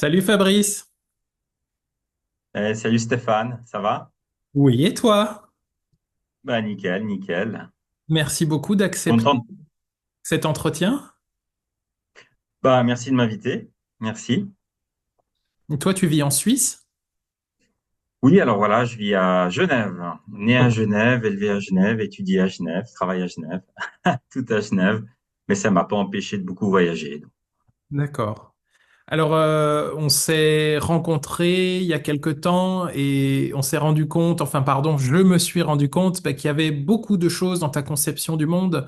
Salut Fabrice. Salut Stéphane, ça va? Oui, et toi? Bah nickel, nickel. Merci beaucoup d'accepter Content. cet entretien. Bah merci de m'inviter. Merci. Et toi, tu vis en Suisse? Oui, alors voilà, je vis à Genève. Né à Oh, Genève, élevé à Genève, étudié à Genève, travaille à Genève, tout à Genève. Mais ça m'a pas empêché de beaucoup voyager. d'accord. Alors, on s'est rencontrés il y a quelque temps et on s'est rendu compte, enfin pardon, je me suis rendu compte qu'il y avait beaucoup de choses dans ta conception du monde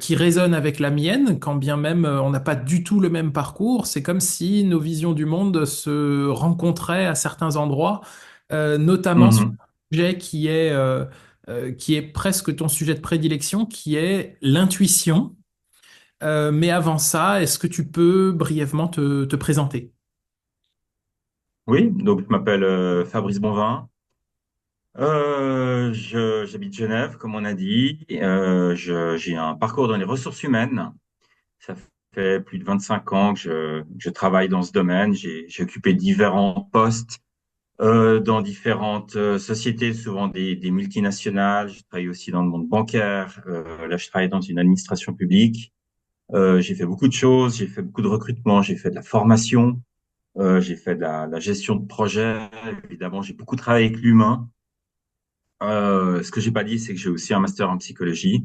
qui résonnent avec la mienne, quand bien même on n'a pas du tout le même parcours. C'est comme si nos visions du monde se rencontraient à certains endroits, notamment sur Mhm. un sujet qui est presque ton sujet de prédilection, qui est l'intuition. Mais avant ça, est-ce que tu peux brièvement te présenter? Oui, donc je m'appelle Fabrice Bonvin. J'habite Genève, comme on a dit. J'ai un parcours dans les ressources humaines. Ça fait plus de 25 ans que je travaille dans ce domaine. J'ai occupé différents postes dans différentes sociétés, souvent des multinationales. Je travaille aussi dans le monde bancaire. Là, je travaille dans une administration publique. J'ai fait beaucoup de choses. J'ai fait beaucoup de recrutement. J'ai fait de la formation. J'ai fait de la gestion de projet. Évidemment, j'ai beaucoup travaillé avec l'humain. Ce que j'ai pas dit, c'est que j'ai aussi un master en psychologie.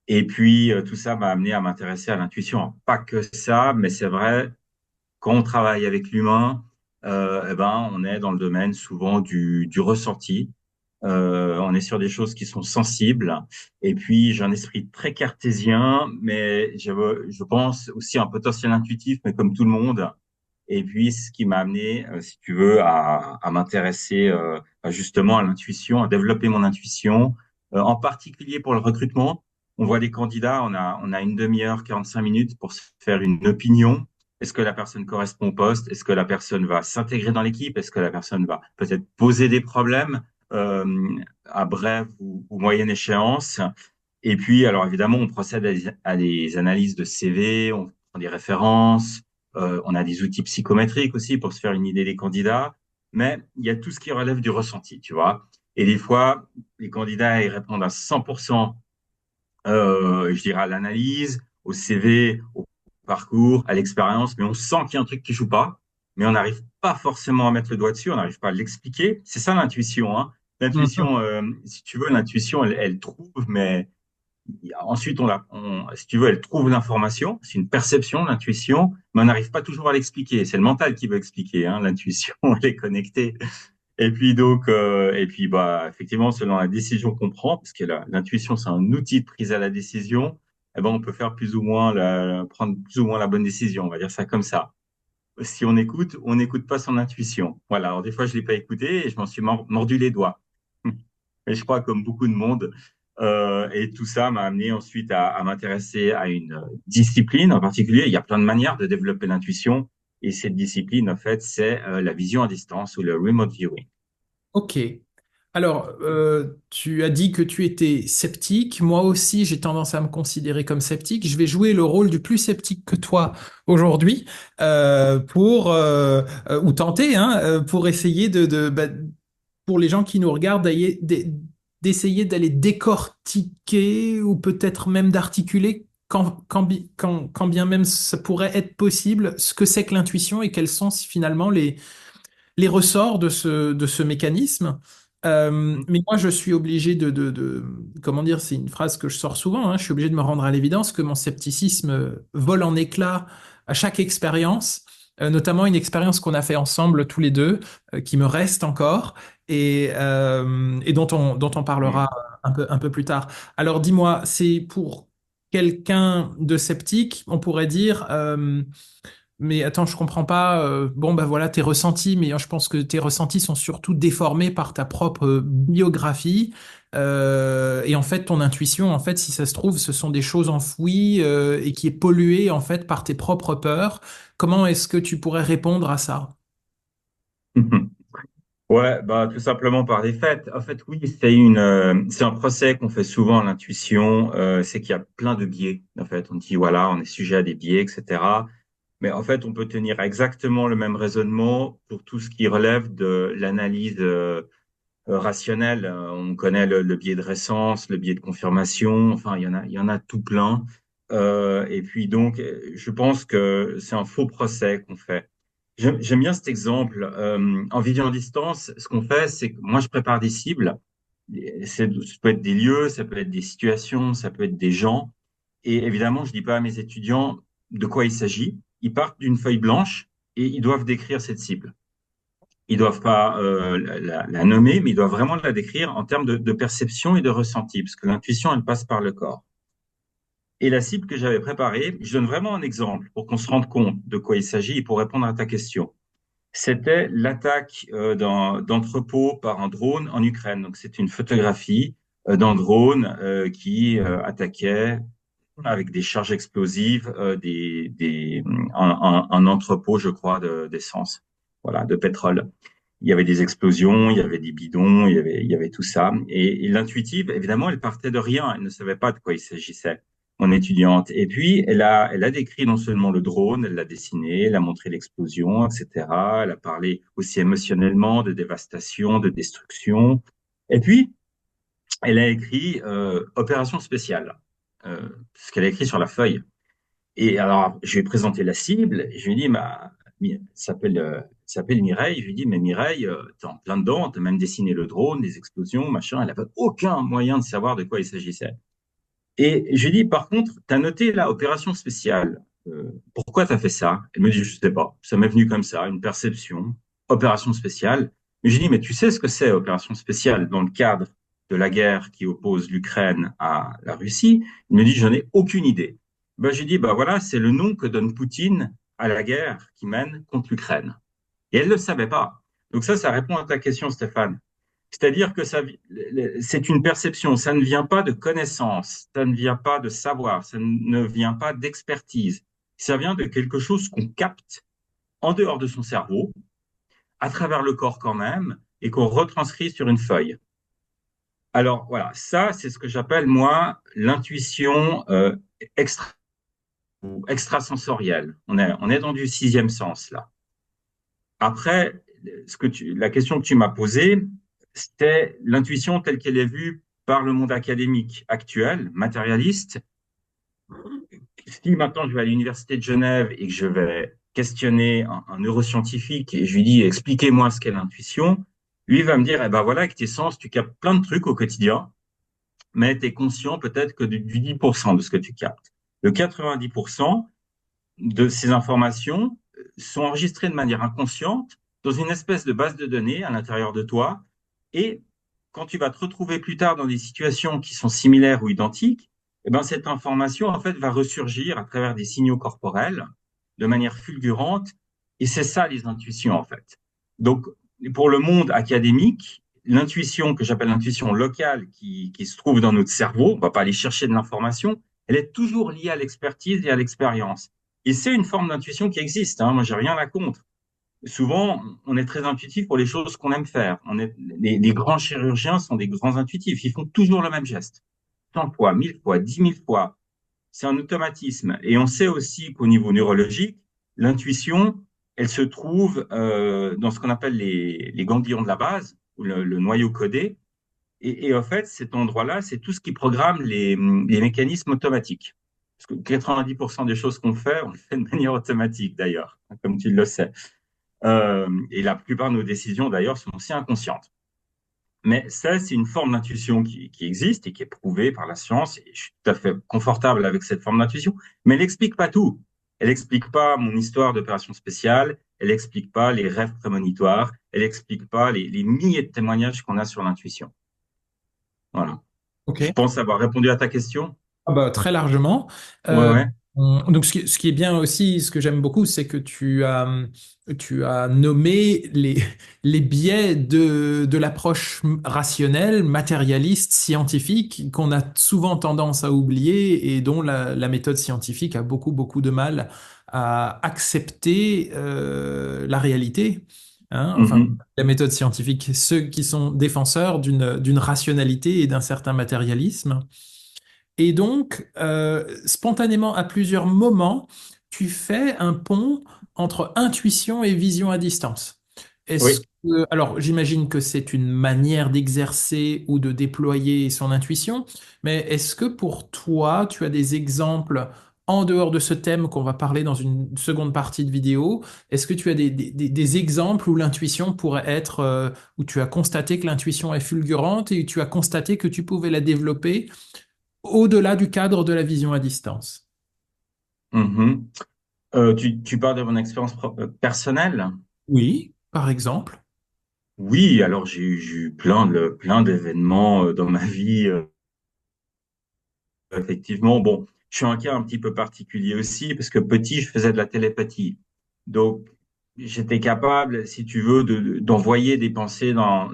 Et puis, tout ça m'a amené à m'intéresser à l'intuition. Pas que ça, mais c'est vrai, quand on travaille avec l'humain, eh ben, on est dans le domaine souvent du ressenti. On est sur des choses qui sont sensibles. Et puis, j'ai un esprit très cartésien, mais je pense aussi un potentiel intuitif, mais comme tout le monde. Et puis, ce qui m'a amené, si tu veux, à m'intéresser justement à l'intuition, à développer mon intuition, en particulier pour le recrutement. On voit des candidats, on a une demi-heure, 45 minutes pour se faire une opinion. Est-ce que la personne correspond au poste? Est-ce que la personne va s'intégrer dans l'équipe? Est-ce que la personne va peut-être poser des problèmes à brève ou moyenne échéance? Et puis, alors évidemment, on procède à des analyses de CV, on prend des références, on a des outils psychométriques aussi pour se faire une idée des candidats, mais il y a tout ce qui relève du ressenti, tu vois. Et des fois, les candidats, ils répondent à 100%, je dirais, à l'analyse, au CV, au parcours, à l'expérience, mais on sent qu'il y a un truc qui joue pas, mais on n'arrive pas forcément à mettre le doigt dessus, on n'arrive pas à l'expliquer. C'est ça l'intuition, hein. Mhm. L'intuition, si tu veux, l'intuition, elle trouve, mais ensuite, si tu veux, elle trouve l'information. C'est une perception, l'intuition, mais on n'arrive pas toujours à l'expliquer. C'est le mental qui veut expliquer, hein. L'intuition, elle est connectée. Et puis donc, bah, effectivement, selon la décision qu'on prend, parce que l'intuition, c'est un outil de prise à la décision, eh ben, on peut faire prendre plus ou moins la bonne décision. On va dire ça comme ça. Si on n'écoute pas son intuition. Voilà. Alors des fois, je l'ai pas écouté et je m'en suis mordu les doigts. Et je crois comme beaucoup de monde. Et tout ça m'a amené ensuite à m'intéresser à une discipline en particulier. Il y a plein de manières de développer l'intuition. Et cette discipline, en fait, c'est la vision à distance ou le remote viewing. Ok. Alors, tu as dit que tu étais sceptique. Moi aussi, j'ai tendance à me considérer comme sceptique. Je vais jouer le rôle du plus sceptique que toi aujourd'hui ou tenter, hein, pour essayer pour les gens qui nous regardent, d'essayer d'aller décortiquer ou peut-être même d'articuler, quand bien même ça pourrait être possible, ce que c'est que l'intuition et quels sont finalement les ressorts de ce mécanisme. Mais moi, je suis obligé comment dire, c'est une phrase que je sors souvent, hein, je suis obligé de me rendre à l'évidence que mon scepticisme vole en éclats à chaque expérience, notamment une expérience qu'on a fait ensemble tous les deux, qui me reste encore et dont on parlera un peu plus tard. Alors dis-moi, c'est pour quelqu'un de sceptique, on pourrait dire, mais attends, je comprends pas. Bon, bah voilà, tes ressentis, mais je pense que tes ressentis sont surtout déformés par ta propre biographie. Et en fait, ton intuition, en fait, si ça se trouve, ce sont des choses enfouies et qui est polluée en fait par tes propres peurs. Comment est-ce que tu pourrais répondre à ça? Ouais, bah tout simplement par des faits. En fait, oui, c'est un procès qu'on fait souvent à l'intuition. C'est qu'il y a plein de biais. En fait, on dit voilà, on est sujet à des biais, etc. Mais en fait, on peut tenir exactement le même raisonnement pour tout ce qui relève de l'analyse rationnelle. On connaît le biais de récence, le biais de confirmation. Enfin, il y en a tout plein. Et puis donc, je pense que c'est un faux procès qu'on fait. J'aime bien cet exemple. En vidéo en distance, ce qu'on fait, c'est que moi, je prépare des cibles. Ça peut être des lieux, ça peut être des situations, ça peut être des gens. Et évidemment, je dis pas à mes étudiants de quoi il s'agit. Ils partent d'une feuille blanche et ils doivent décrire cette cible. Ils doivent pas la nommer, mais ils doivent vraiment la décrire en termes de perception et de ressenti, parce que l'intuition, elle passe par le corps. Et la cible que j'avais préparée, je donne vraiment un exemple pour qu'on se rende compte de quoi il s'agit et pour répondre à ta question. C'était l'attaque d'entrepôt par un drone en Ukraine. Donc, c'est une photographie d'un drone qui attaquait avec des charges explosives un entrepôt, je crois, d'essence, voilà, de pétrole. Il y avait des explosions, il y avait des bidons, il y avait tout ça. Et l'intuitive, évidemment, elle partait de rien. Elle ne savait pas de quoi il s'agissait, mon étudiante. Et puis, elle a décrit non seulement le drone, elle l'a dessiné, elle a montré l'explosion, etc. Elle a parlé aussi émotionnellement de dévastation, de destruction. Et puis, elle a écrit opération spéciale, ce qu'elle a écrit sur la feuille. Et alors, je lui ai présenté la cible, et je lui ai dit, s'appelle Mireille. Je lui ai dit, mais Mireille, t'es en plein dedans, t'as même dessiné le drone, les explosions, machin. Elle n'avait aucun moyen de savoir de quoi il s'agissait. Et je lui ai dit, par contre, t'as noté la opération spéciale. Pourquoi t'as fait ça? Elle me dit, je sais pas. Ça m'est venu comme ça, une perception, opération spéciale. Mais je lui ai dit, mais tu sais ce que c'est, opération spéciale, dans le cadre de la guerre qui oppose l'Ukraine à la Russie? Il me dit, j'en ai aucune idée. Ben, j'ai dit, bah voilà, c'est le nom que donne Poutine à la guerre qui mène contre l'Ukraine. Et elle ne le savait pas. Donc ça répond à ta question, Stéphane. C'est-à-dire que c'est une perception, ça ne vient pas de connaissance, ça ne vient pas de savoir, ça ne vient pas d'expertise. Ça vient de quelque chose qu'on capte en dehors de son cerveau, à travers le corps quand même, et qu'on retranscrit sur une feuille. Alors voilà, ça c'est ce que j'appelle moi l'intuition extra ou extrasensorielle. On est dans du sixième sens là. Après, la question que tu m'as posée, c'était l'intuition telle qu'elle est vue par le monde académique actuel, matérialiste. Si maintenant je vais à l'université de Genève et que je vais questionner un neuroscientifique et je lui dis expliquez-moi ce qu'est l'intuition, lui va me dire eh ben voilà, avec tes sens, tu captes plein de trucs au quotidien, mais tu es conscient peut-être que du 10% de ce que tu captes. Le 90% de ces informations sont enregistrées de manière inconsciente dans une espèce de base de données à l'intérieur de toi. Et quand tu vas te retrouver plus tard dans des situations qui sont similaires ou identiques, eh ben, cette information, en fait, va ressurgir à travers des signaux corporels de manière fulgurante. Et c'est ça, les intuitions, en fait. Donc, pour le monde académique, l'intuition que j'appelle l'intuition locale qui se trouve dans notre cerveau, on ne va pas aller chercher de l'information, elle est toujours liée à l'expertise et à l'expérience. Et c'est une forme d'intuition qui existe. Hein. Moi, j'ai rien à contre. Souvent, on est très intuitif pour les choses qu'on aime faire. Les grands chirurgiens sont des grands intuitifs. Ils font toujours le même geste. 100 fois, 1000 fois, 10 000 fois. C'est un automatisme. Et on sait aussi qu'au niveau neurologique, l'intuition, elle se trouve dans ce qu'on appelle les ganglions de la base, ou le noyau codé. Et en fait, cet endroit-là, c'est tout ce qui programme les mécanismes automatiques. Parce que 90% des choses qu'on fait, on le fait de manière automatique d'ailleurs, comme tu le sais. Et la plupart de nos décisions d'ailleurs sont aussi inconscientes. Mais ça, c'est une forme d'intuition qui existe et qui est prouvée par la science. Et je suis tout à fait confortable avec cette forme d'intuition. Mais elle n'explique pas tout. Elle n'explique pas mon histoire d'opération spéciale. Elle n'explique pas les rêves prémonitoires. Elle n'explique pas les milliers de témoignages qu'on a sur l'intuition. Voilà. Je Ok. pense avoir répondu à ta question. Ah bah, très largement. Ouais, Euh, ouais. donc, ce qui est bien aussi, ce que j'aime beaucoup, c'est que tu as nommé les biais de l'approche rationnelle, matérialiste, scientifique, qu'on a souvent tendance à oublier et dont la méthode scientifique a beaucoup, beaucoup de mal à accepter la réalité. Hein. Enfin, Mhm. la méthode scientifique, ceux qui sont défenseurs d'une rationalité et d'un certain matérialisme. Et donc, spontanément, à plusieurs moments, tu fais un pont entre intuition et vision à distance. Est-ce Oui. que, alors, j'imagine que c'est une manière d'exercer ou de déployer son intuition, mais est-ce que pour toi, tu as des exemples en dehors de ce thème qu'on va parler dans une seconde partie de vidéo? Est-ce que tu as des exemples où l'intuition pourrait être, où tu as constaté que l'intuition est fulgurante et où tu as constaté que tu pouvais la développer au-delà du cadre de la vision à distance? Mhm. Tu parles de mon expérience personnelle? Oui, par exemple. Oui, alors j'ai eu plein d'événements dans ma vie. Effectivement, bon, je suis un cas un petit peu particulier aussi parce que petit, je faisais de la télépathie. Donc, j'étais capable, si tu veux, d'envoyer des pensées dans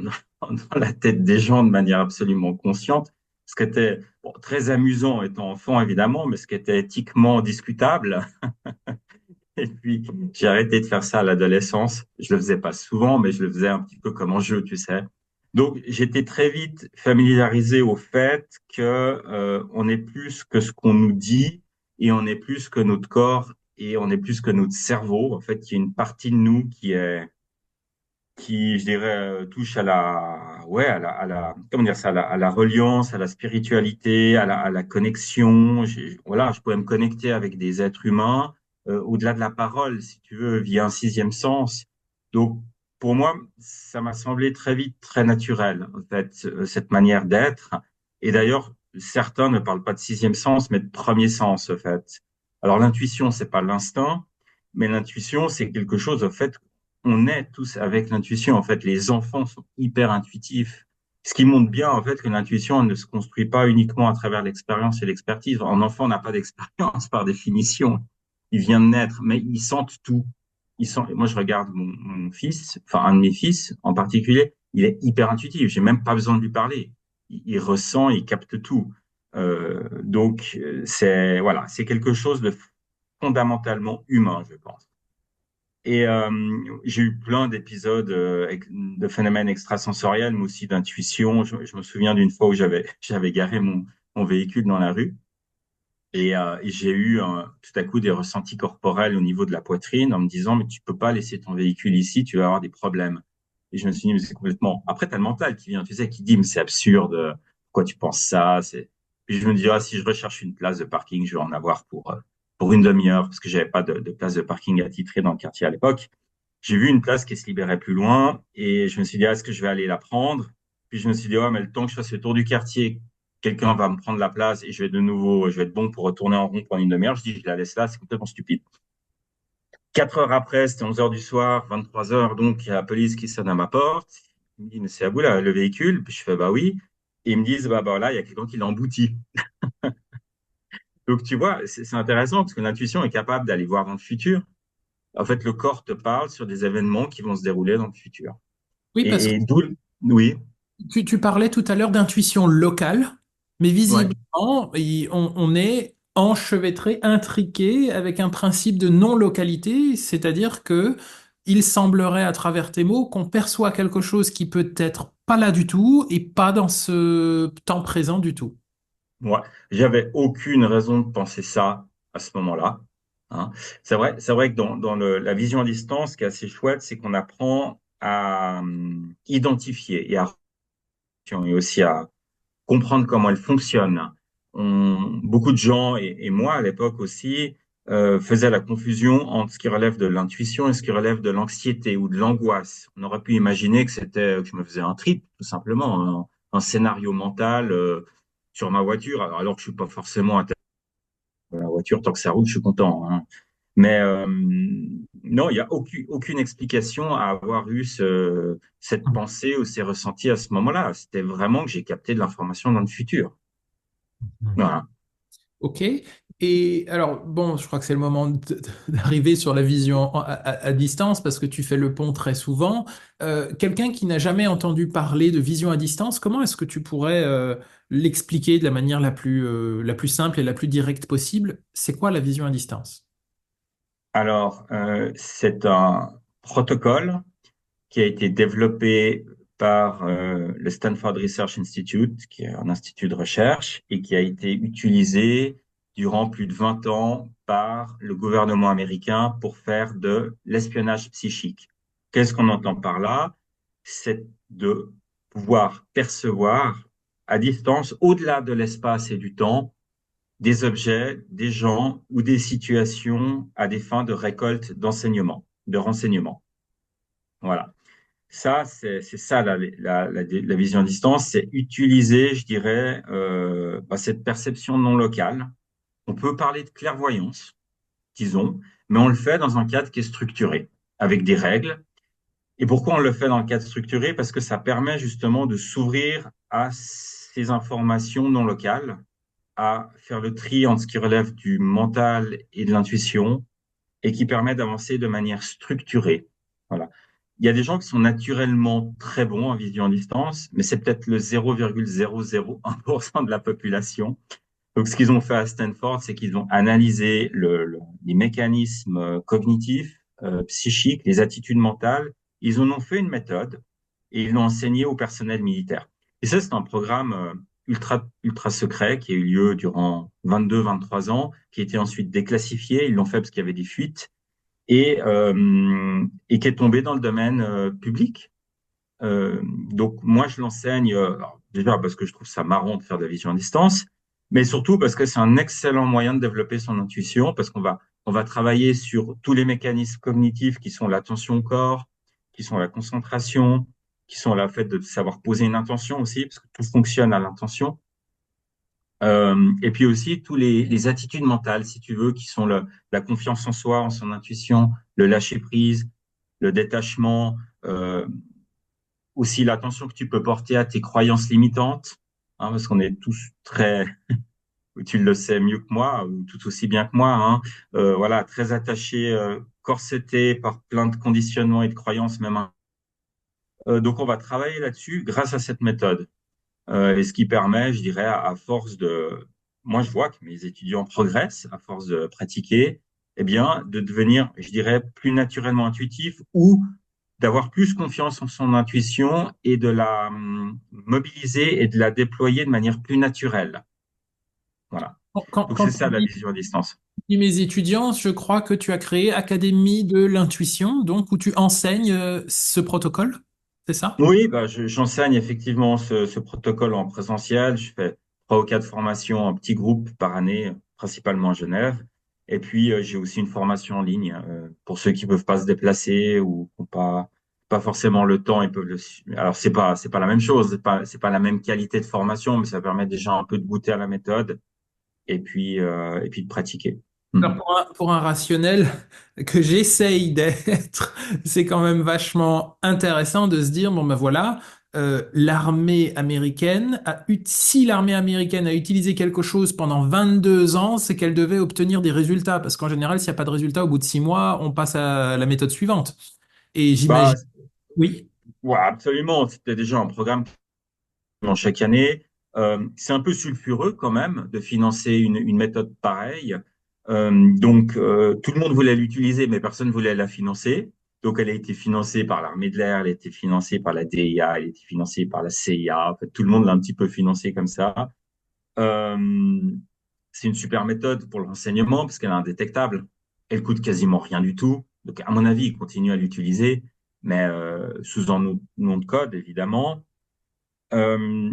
la tête des gens de manière absolument consciente, ce qui était bon, très amusant étant enfant, évidemment, mais ce qui était éthiquement discutable. Et puis, j'ai arrêté de faire ça à l'adolescence. Je le faisais pas souvent, mais je le faisais un petit peu comme un jeu, tu sais. Donc, j'étais très vite familiarisé au fait que on est plus que ce qu'on nous dit et on est plus que notre corps et on est plus que notre cerveau. En fait, il y a une partie de nous qui, je dirais, touche à ouais, comment dire ça, à la reliance, à la spiritualité, à la connexion. Voilà, je pourrais me connecter avec des êtres humains, au-delà de la parole, si tu veux, via un sixième sens. Donc, pour moi, ça m'a semblé très vite très naturel, en fait, cette manière d'être. Et d'ailleurs, certains ne parlent pas de sixième sens, mais de premier sens, en fait. Alors, l'intuition, c'est pas l'instinct, mais l'intuition, c'est quelque chose, en fait, on est tous avec l'intuition. En fait, les enfants sont hyper intuitifs. Ce qui montre bien, en fait, que l'intuition ne se construit pas uniquement à travers l'expérience et l'expertise. Un enfant n'a pas d'expérience par définition. Il vient de naître, mais ils sentent tout. Moi, je regarde mon fils, enfin, un de mes fils en particulier, il est hyper intuitif. J'ai même pas besoin de lui parler. Il ressent, il capte tout. Donc, voilà, c'est quelque chose de fondamentalement humain, je pense. Et j'ai eu plein d'épisodes de phénomènes extrasensoriels, mais aussi d'intuition. Je me souviens d'une fois où j'avais garé mon véhicule dans la rue et j'ai eu tout à coup des ressentis corporels au niveau de la poitrine en me disant, mais tu peux pas laisser ton véhicule ici, tu vas avoir des problèmes. Et je me suis dit, mais c'est complètement... Après, t'as le mental qui vient, tu sais, qui dit, mais c'est absurde, pourquoi tu penses ça? Puis je me dis, ah, si je recherche une place de parking, je vais en avoir pour une demi-heure, parce que j'avais pas de place de parking attitrée dans le quartier à l'époque. J'ai vu une place qui se libérait plus loin et je me suis dit, ah, est-ce que je vais aller la prendre? Puis je me suis dit, ouais, mais le temps que je fasse le tour du quartier, quelqu'un va me prendre la place et je vais être bon pour retourner en rond pendant une demi-heure. Je dis, je la laisse là, c'est complètement stupide. 4 heures après, c'était 11 heures du soir, 23 heures, donc il y a la police qui sonne à ma porte. Il me dit, mais c'est à vous là, le véhicule? Puis je fais, bah oui. Et ils me disent, bah là, il y a quelqu'un qui l'a embouti. Donc tu vois, c'est intéressant parce que l'intuition est capable d'aller voir dans le futur. En fait, le corps te parle sur des événements qui vont se dérouler dans le futur. Oui, parce que Et d'où, oui, tu parlais tout à l'heure d'intuition locale, mais ouais. visiblement, on est enchevêtré, intriqué avec un principe de non-localité, c'est-à-dire que il semblerait à travers tes mots qu'on perçoit quelque chose qui peut être pas là du tout et pas dans ce temps présent du tout. Moi, j'avais aucune raison de penser ça à ce moment-là. Hein. C'est vrai que dans la vision à distance, ce qui est assez chouette, c'est qu'on apprend à identifier et aussi à comprendre comment elle fonctionne. Beaucoup de gens, et moi à l'époque aussi, faisaient la confusion entre ce qui relève de l'intuition et ce qui relève de l'anxiété ou de l'angoisse. On aurait pu imaginer que je me faisais un trip, tout simplement, un scénario mental sur ma voiture, alors que je suis pas forcément à la voiture, tant que ça roule, je suis content. Hein. Mais non, il n'y a aucune explication à avoir eu cette pensée ou ces ressentis à ce moment-là. C'était vraiment que j'ai capté de l'information dans le futur. Voilà. Ok. Et alors, bon, je crois que c'est le moment d'arriver sur la vision à distance parce que tu fais le pont très souvent. Quelqu'un qui n'a jamais entendu parler de vision à distance, comment est-ce que tu pourrais l'expliquer de la manière la plus simple et la plus directe possible? C'est quoi la vision à distance? Alors, c'est un protocole qui a été développé par le Stanford Research Institute, qui est un institut de recherche, et qui a été utilisé durant plus de 20 ans par le gouvernement américain pour faire de l'espionnage psychique. Qu'est-ce qu'on entend par là? C'est de pouvoir percevoir à distance, au-delà de l'espace et du temps, des objets, des gens ou des situations à des fins de récolte d'enseignement, de renseignement. Voilà. Ça, c'est ça la vision à distance, c'est utiliser, je dirais, cette perception non locale. On peut parler de clairvoyance, disons, mais on le fait dans un cadre qui est structuré, avec des règles. Et pourquoi on le fait dans le cadre structuré? Parce que ça permet justement de s'ouvrir à ces informations non locales, à faire le tri entre ce qui relève du mental et de l'intuition, et qui permet d'avancer de manière structurée. Voilà. Il y a des gens qui sont naturellement très bons en vision à distance, mais c'est peut-être le 0,001% de la population. Donc, ce qu'ils ont fait à Stanford, c'est qu'ils ont analysé les mécanismes cognitifs, psychiques, les attitudes mentales. Ils en ont fait une méthode et ils l'ont enseigné au personnel militaire. Et ça, c'est un programme ultra secret qui a eu lieu durant 22-23 ans, qui a été ensuite déclassifié. Ils l'ont fait parce qu'il y avait des fuites et qui est tombé dans le domaine public. Donc moi je l'enseigne déjà parce que je trouve ça marrant de faire de la vision à distance, mais surtout parce que c'est un excellent moyen de développer son intuition, parce qu'on va travailler sur tous les mécanismes cognitifs qui sont l'attention au corps, qui sont la concentration, qui sont le fait de savoir poser une intention aussi, parce que tout fonctionne à l'intention. Et puis aussi tous les attitudes mentales, si tu veux, qui sont la confiance en soi, en son intuition, le lâcher prise, le détachement, aussi l'attention que tu peux porter à tes croyances limitantes, hein, parce qu'on est tous très, tu le sais mieux que moi, ou tout aussi bien que moi, hein, voilà, très attachés, corsetés par plein de conditionnements et de croyances même. Donc on va travailler là-dessus grâce à cette méthode. Et ce qui permet, je dirais, à force de, moi je vois que mes étudiants progressent à force de pratiquer, eh bien, de devenir, je dirais, plus naturellement intuitif ou d'avoir plus confiance en son intuition et de la mobiliser et de la déployer de manière plus naturelle. Voilà. Donc Quand c'est tu ça la dis vision à distance. mes étudiants, je crois que tu as créé Académie de l'intuition, donc où tu enseignes ce protocole, c'est ça? Oui, bah, j'enseigne effectivement ce protocole en présentiel. Je fais 3 ou 4 formations en petits groupes par année, principalement à Genève. Et puis j'ai aussi une formation en ligne pour ceux qui peuvent pas se déplacer ou qui n'ont pas forcément le temps. Ils peuvent Alors c'est pas la même chose, c'est pas la même qualité de formation, mais ça permet déjà un peu de goûter à la méthode et puis de pratiquer. Alors Mhm. pour un rationnel que j'essaye d'être, c'est quand même vachement intéressant de se dire, bon ben voilà, l'armée américaine si l'armée américaine a utilisé quelque chose pendant 22 ans, c'est qu'elle devait obtenir des résultats, parce qu'en général, s'il n'y a pas de résultat au bout de 6 mois, on passe à la méthode suivante. Et Bah, j'imagine, oui. ouais, absolument. C'était déjà un programme chaque année. C'est un peu sulfureux quand même de financer une méthode pareille. Donc, tout le monde voulait l'utiliser, mais personne ne voulait la financer. Donc, elle a été financée par l'armée de l'air, elle a été financée par la DIA, elle a été financée par la CIA. En fait, tout le monde l'a un petit peu financée comme ça. Euh, c'est une super méthode pour le renseignement parce qu'elle est indétectable. Elle coûte quasiment rien du tout. Donc, à mon avis, ils continuent à l'utiliser, mais sous un nom de code, évidemment. Euh,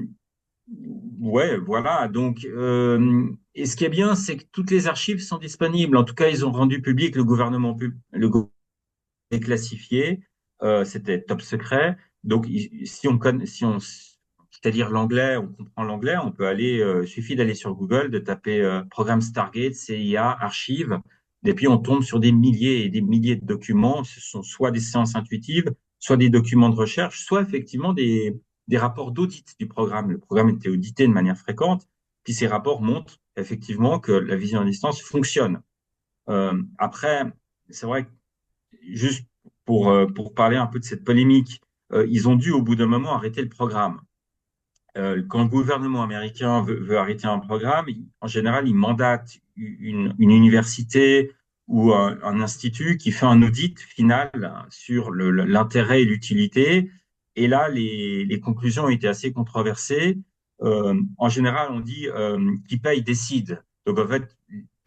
Ouais, voilà. Donc, et ce qui est bien, c'est que toutes les archives sont disponibles. En tout cas, ils ont rendu public, le gouvernement le gouvernement est classifié. C'était top secret. Donc, si on connaît, si on c'est-à-dire l'anglais, on comprend l'anglais, on peut aller, il suffit d'aller sur Google, de taper programme Stargate, CIA, archives, et puis on tombe sur des milliers et des milliers de documents. Ce sont soit des séances intuitives, soit des documents de recherche, soit effectivement des rapports d'audit du programme. Le programme était audité de manière fréquente, puis ces rapports montrent effectivement que la vision à distance fonctionne. Après, c'est vrai que juste pour parler un peu de cette polémique, ils ont dû au bout d'un moment arrêter le programme. Quand le gouvernement américain veut arrêter un programme, en général, il mandate une université ou un institut qui fait un audit final sur l'intérêt et l'utilité. Et là, les conclusions ont été assez controversées. En général, on dit qui paye décide. Donc, en fait,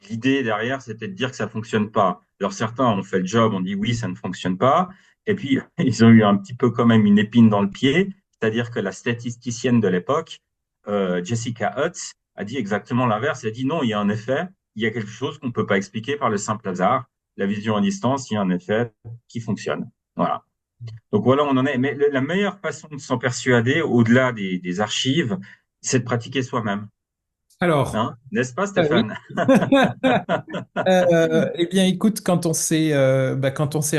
l'idée derrière, c'était de dire que ça fonctionne pas. Alors certains ont fait le job, ont dit oui, ça ne fonctionne pas. Et puis, ils ont eu un petit peu quand même une épine dans le pied, c'est-à-dire que la statisticienne de l'époque, Jessica Hutz, a dit exactement l'inverse. Elle a dit non, il y a un effet, il y a quelque chose qu'on ne peut pas expliquer par le simple hasard. La vision à distance, il y a un effet qui fonctionne. Voilà. Donc voilà, on en est. Mais la meilleure façon de s'en persuader, au-delà des archives, c'est de pratiquer soi-même. Alors, Hein? N'est-ce pas, oui. Stéphane? Eh bien, écoute, quand on s'est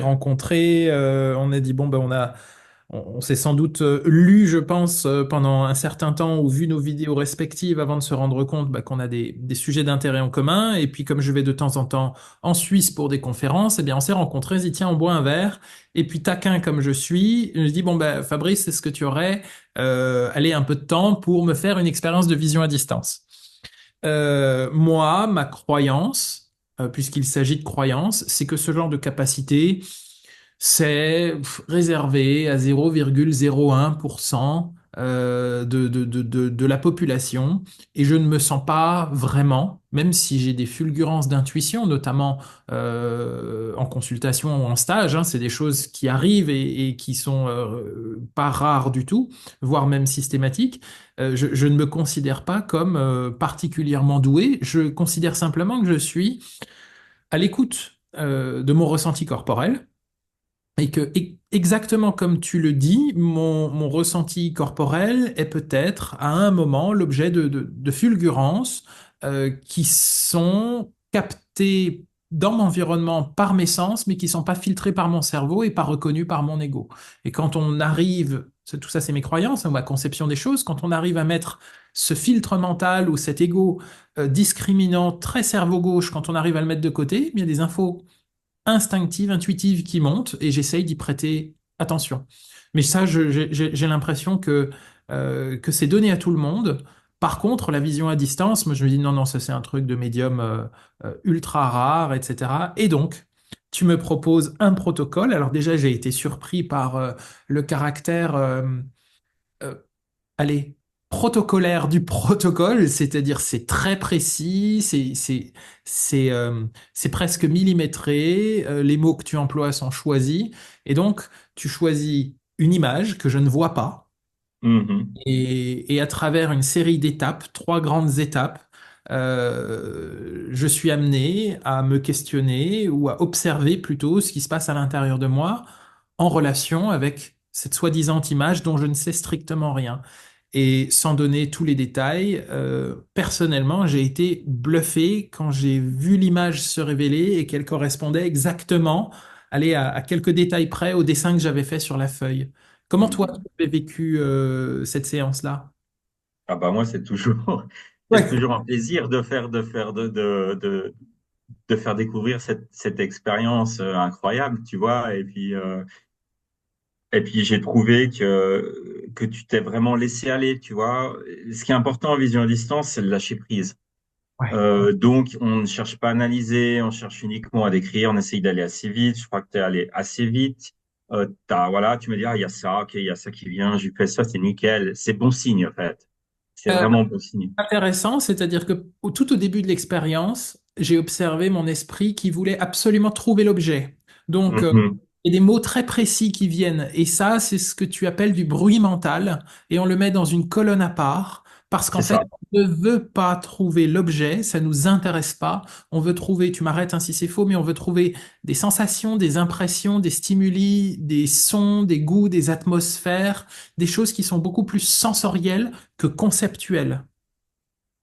rencontrés, on a dit bon, ben, on s'est sans doute lu, je pense, pendant un certain temps ou vu nos vidéos respectives avant de se rendre compte qu'on a des sujets d'intérêt en commun. Et puis, comme je vais de temps en temps en Suisse pour des conférences, eh bien, on s'est rencontrés, on s'est dit, tiens, on boit un verre. Et puis, taquin comme je suis, je dis, bon, ben, Fabrice, est-ce que tu aurais allez, un peu de temps pour me faire une expérience de vision à distance? Moi, ma croyance, puisqu'il s'agit de croyance, c'est que ce genre de capacité, c'est réservé à 0,01% de la population et je ne me sens pas vraiment, même si j'ai des fulgurances d'intuition, notamment en consultation ou en stage, hein, c'est des choses qui arrivent et qui sont pas rares du tout, voire même systématiques. Je ne me considère pas comme particulièrement doué, je considère simplement que je suis à l'écoute de mon ressenti corporel et que, exactement comme tu le dis, mon ressenti corporel est peut-être à un moment l'objet de fulgurances qui sont captées dans mon environnement par mes sens, mais qui sont pas filtrées par mon cerveau et pas reconnues par mon ego. Et quand on arrive, tout ça c'est mes croyances, hein, ma conception des choses, quand on arrive à mettre ce filtre mental ou cet ego discriminant très cerveau gauche, quand on arrive à le mettre de côté, il y a des infos instinctive, intuitive qui monte et j'essaye d'y prêter attention. Mais ça, j'ai l'impression que c'est donné à tout le monde. Par contre, la vision à distance, moi je me dis non, non, ça c'est un truc de médium ultra rare, etc. Et donc, tu me proposes un protocole. Alors déjà, j'ai été surpris par le caractère euh, allez, protocolaire du protocole, c'est-à-dire c'est très précis, c'est presque millimétré, les mots que tu emploies sont choisis, et donc tu choisis une image que je ne vois pas, Mhm. et à travers une série d'étapes, trois grandes étapes, je suis amené à me questionner ou à observer plutôt ce qui se passe à l'intérieur de moi en relation avec cette soi-disant image dont je ne sais strictement rien. Et sans donner tous les détails, personnellement, j'ai été bluffé quand j'ai vu l'image se révéler et qu'elle correspondait exactement, allez, à quelques détails près au dessin que j'avais fait sur la feuille. Comment toi, Mhm. tu as vécu cette séance-là? Ah bah moi, c'est toujours, c'est Ouais. toujours un plaisir de faire découvrir cette expérience incroyable, tu vois. Et puis j'ai trouvé que tu t'es vraiment laissé aller, tu vois. Ce qui est important en vision à distance, c'est le lâcher prise. Ouais. Donc, on ne cherche pas à analyser, on cherche uniquement à décrire, on essaye d'aller assez vite. Je crois que tu es allé assez vite. Voilà, tu me dis, ah, il y a ça, ok, il y a ça qui vient, j'ai fait ça, c'est nickel. C'est bon signe, en fait. C'est Euh, vraiment bon signe. Intéressant, c'est-à-dire que tout au début de l'expérience, j'ai observé mon esprit qui voulait absolument trouver l'objet. Donc, Mhm. il y a des mots très précis qui viennent, et ça, c'est ce que tu appelles du bruit mental, et on le met dans une colonne à part, parce qu'en C'est fait, ça. on ne veut pas trouver l'objet, ça nous intéresse pas. On veut trouver, tu m'arrêtes hein, si c'est faux, mais on veut trouver des sensations, des impressions, des stimuli, des sons, des goûts, des atmosphères, des choses qui sont beaucoup plus sensorielles que conceptuelles.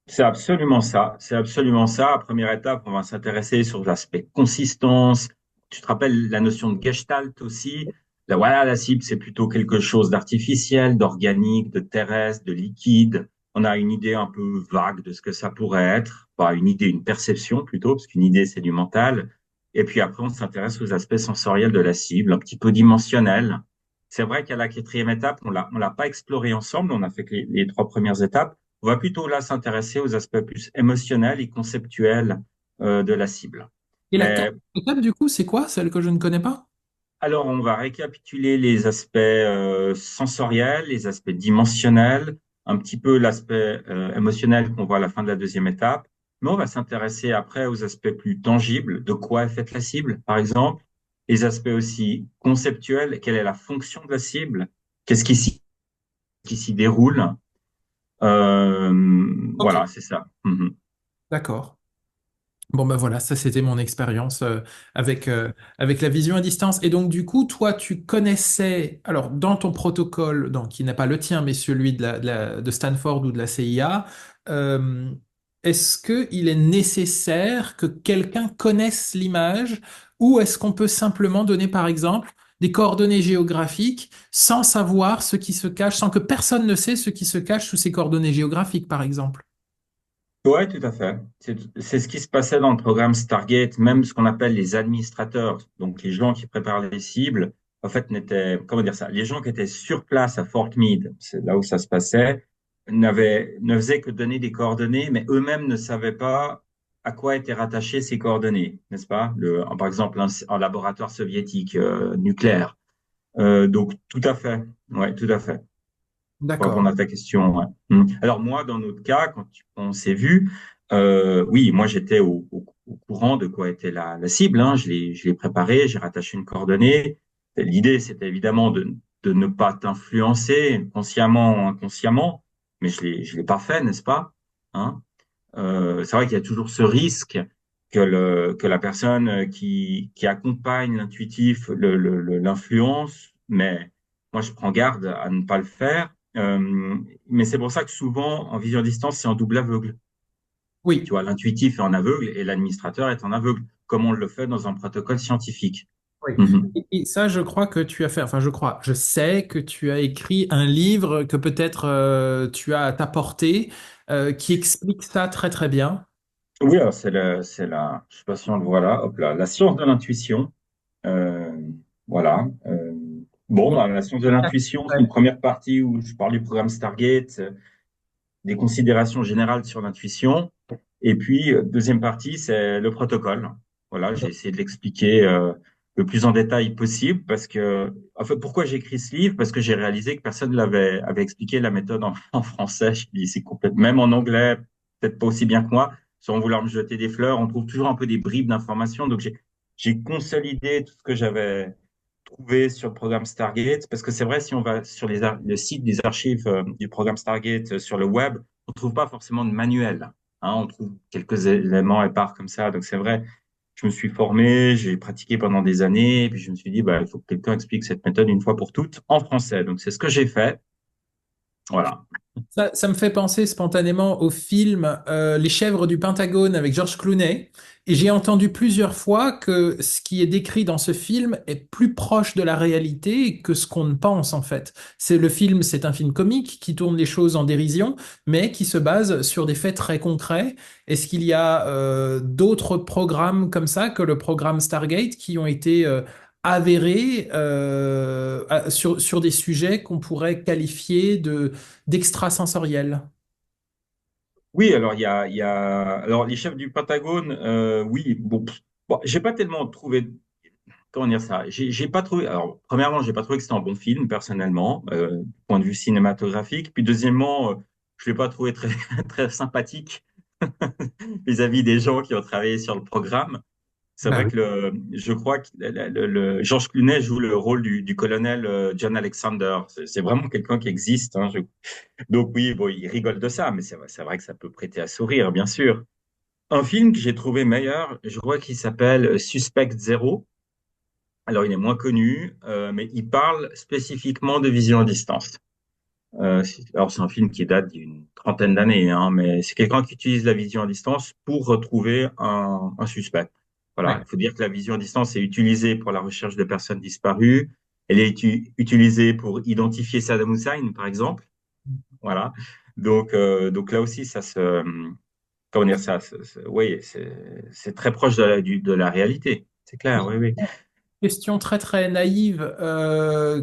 C'est absolument ça. C'est absolument ça. À première étape, on va s'intéresser sur l'aspect consistance. Tu te rappelles la notion de gestalt aussi. Là, voilà, la cible, c'est plutôt quelque chose d'artificiel, d'organique, de terrestre, de liquide. On a une idée un peu vague de ce que ça pourrait être. Pas une idée, une perception plutôt, parce qu'une idée, c'est du mental. Et puis après, on s'intéresse aux aspects sensoriels de la cible, un petit peu dimensionnels. C'est vrai qu'à la quatrième étape, on l'a pas exploré ensemble. On a fait que les trois premières étapes. On va plutôt là s'intéresser aux aspects plus émotionnels et conceptuels de la cible. Et la Mais quatrième étape, du coup, c'est quoi, celle que je ne connais pas? alors, on va récapituler les aspects sensoriels, les aspects dimensionnels, un petit peu l'aspect émotionnel qu'on voit à la fin de la deuxième étape. mais on va s'intéresser après aux aspects plus tangibles, de quoi est faite la cible, par exemple, les aspects aussi conceptuels, quelle est la fonction de la cible, qu'est-ce qui s'y déroule. Ok, Voilà, c'est ça. Mhm. d'accord. Bon, ben voilà, ça c'était mon expérience avec la vision à distance. Et donc, du coup, toi, tu connaissais, alors dans ton protocole, donc, qui n'est pas le tien, mais celui de Stanford ou de la CIA, euh, est-ce qu'il est nécessaire que quelqu'un connaisse l'image ou est-ce qu'on peut simplement donner, par exemple, des coordonnées géographiques sans savoir ce qui se cache, sans que personne ne sait ce qui se cache sous ces coordonnées géographiques, par exemple? Ouais, tout à fait. C'est ce qui se passait dans le programme Stargate, même ce qu'on appelle les administrateurs, donc les gens qui préparent les cibles, en fait, n'étaient, comment dire ça, les gens qui étaient sur place à Fort Meade, c'est là où ça se passait, ne faisaient que donner des coordonnées, mais eux-mêmes ne savaient pas à quoi étaient rattachées ces coordonnées, n'est-ce pas? Par exemple, un laboratoire soviétique nucléaire. Donc, tout à fait. Ouais, tout à fait. Pour D'accord. répondre à ta question. Ouais. Alors moi, dans notre cas, on s'est vu, oui, moi j'étais au courant de quoi était la cible. Hein. Je l'ai préparé, j'ai rattaché une coordonnée. L'idée, c'était évidemment de ne pas t'influencer consciemment ou inconsciemment, mais je l'ai pas fait, n'est-ce pas? Hein. C'est vrai qu'il y a toujours ce risque que la personne qui accompagne l'intuitif l'influence, mais moi je prends garde à ne pas le faire. Mais c'est pour ça que souvent en vision à distance c'est en double aveugle. Tu Oui. vois, l'intuitif est en aveugle et l'administrateur est en aveugle, comme on le fait dans un protocole scientifique. Oui. Mhm. Et ça, je crois que tu as fait, enfin je crois, je sais que tu as écrit un livre que peut-être tu as à t'apporter qui explique ça très très bien. Oui, alors je sais pas si on le voit là, hop là, la science de l'intuition. Euh, voilà. Bon, Bon. bah, la science de l'intuition, c'est une première partie où je parle du programme Stargate, des considérations générales sur l'intuition. Et puis, deuxième partie, c'est le protocole. Voilà, j'ai essayé de l'expliquer le plus en détail possible parce que, en fait, pourquoi j'ai écrit ce livre? Parce que j'ai réalisé que personne avait expliqué la méthode en français. Je dis, c'est complètement, même en anglais, peut-être pas aussi bien que moi, sans vouloir me jeter des fleurs, on trouve toujours un peu des bribes d'informations. Donc, j'ai consolidé tout ce que j'avais trouvé sur le programme Stargate, parce que c'est vrai, si on va sur le site des archives du programme Stargate sur le web, on trouve pas forcément de manuel. Hein, on trouve quelques éléments épars comme ça. Donc c'est vrai, je me suis formé, j'ai pratiqué pendant des années, et puis je me suis dit, bah, il faut que quelqu'un explique cette méthode une fois pour toutes en français. Donc c'est ce que j'ai fait. Voilà. Ça me fait penser spontanément au film Les chèvres du Pentagone avec George Clooney. Et j'ai entendu plusieurs fois que ce qui est décrit dans ce film est plus proche de la réalité que ce qu'on ne pense en fait. C'est un film comique qui tourne les choses en dérision, mais qui se base sur des faits très concrets. Est-ce qu'il y a d'autres programmes comme ça que le programme Stargate qui ont été avérés sur des sujets qu'on pourrait qualifier d'extrasensoriel? Oui, alors alors les chefs du Pentagone, oui, bon, bon, j'ai pas tellement trouvé. Comment dire ça? J'ai pas trouvé. Alors, premièrement, j'ai pas trouvé que c'était un bon film, personnellement, du point de vue cinématographique. Puis, deuxièmement, je l'ai pas trouvé très, très sympathique vis-à-vis des gens qui ont travaillé sur le programme. C'est Bah vrai oui. que je crois que Georges Clooney joue le rôle du colonel John Alexander. C'est vraiment quelqu'un qui existe. Hein, donc, oui, bon, il rigole de ça, mais c'est vrai que ça peut prêter à sourire, bien sûr. Un film que j'ai trouvé meilleur, je crois qu'il s'appelle Suspect Zero. Alors, il est moins connu, mais il parle spécifiquement de vision à distance. Alors, c'est un film qui date d'une trentaine d'années, hein, mais c'est quelqu'un qui utilise la vision à distance pour retrouver un suspect. Voilà, Ouais. il faut dire que la vision à distance est utilisée pour la recherche de personnes disparues. Elle est utilisée pour identifier Saddam Hussein, par exemple. Voilà. Donc là aussi, comment dire ça, oui, c'est très proche de la réalité. C'est clair, oui, oui. Question très très naïve